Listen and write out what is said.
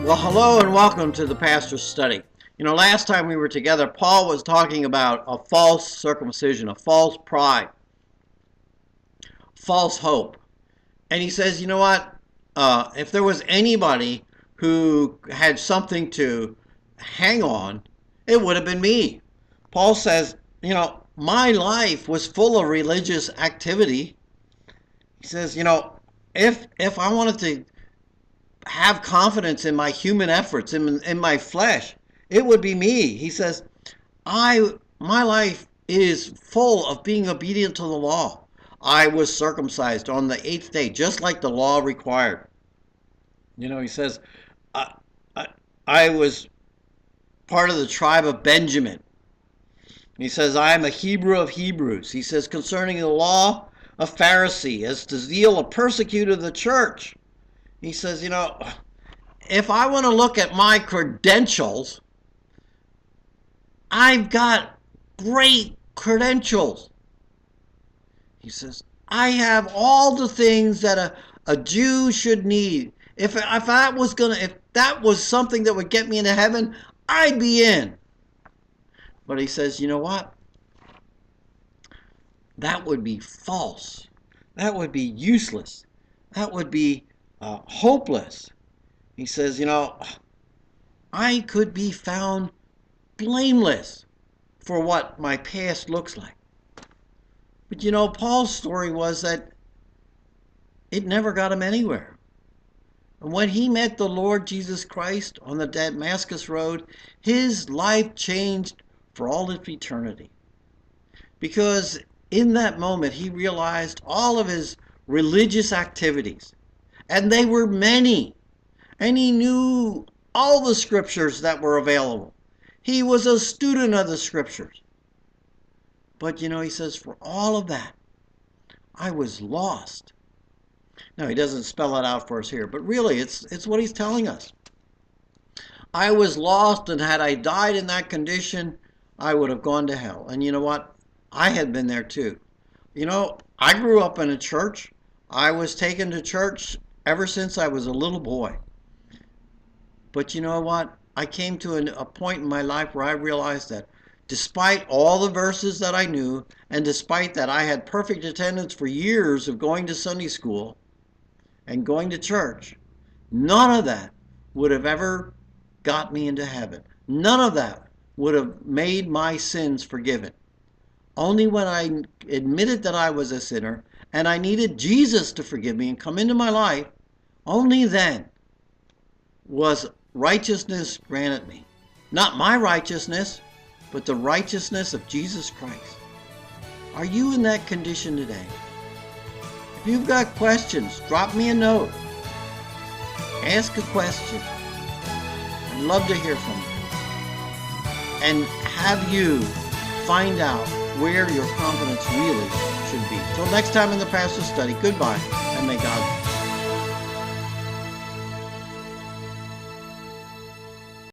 Well, hello and welcome to the Pastor's Study. Last time we were together, Paul was talking about a false circumcision, a false pride, false hope. And he says, you know what? If there was anybody who had something to hang on, it would have been me. Paul says, my life was full of religious activity. He says, if I wanted to have confidence in my human efforts, in my flesh, it would be me. He says, my life is full of being obedient to the law. I was circumcised on the 8th day, just like the law required. He says, I was part of the tribe of Benjamin. He says, I am a Hebrew of Hebrews. He says, concerning the law, a Pharisee, as to zeal, a persecutor of the church. He says, if I want to look at my credentials, I've got great credentials. He says, I have all the things that a Jew should need. If that was something that would get me into heaven, I'd be in. But he says, you know what? That would be false. That would be useless. That would be hopeless. He says, I could be found blameless for what my past looks like. But Paul's story was that it never got him anywhere. And when he met the Lord Jesus Christ on the Damascus Road, his life changed for all of eternity. Because in that moment, he realized all of his religious activities, and they were many, and he knew all the scriptures that were available. He was a student of the scriptures. But he says, for all of that, I was lost. Now, he doesn't spell it out for us here, but really, it's what he's telling us. I was lost, and had I died in that condition, I would have gone to hell. And you know what? I had been there too. I grew up in a church. I was taken to church ever since I was a little boy. But you know what? I came to a point in my life where I realized that despite all the verses that I knew, and despite that I had perfect attendance for years of going to Sunday school and going to church, none of that would have ever got me into heaven. None of that would have made my sins forgiven. Only when I admitted that I was a sinner and I needed Jesus to forgive me and come into my life, only then was righteousness granted me. Not my righteousness, but the righteousness of Jesus Christ. Are you in that condition today? If you've got questions, drop me a note. Ask a question. I'd love to hear from you. And have you find out where your confidence really should be. Till next time in the Pastor's Study, goodbye, and may God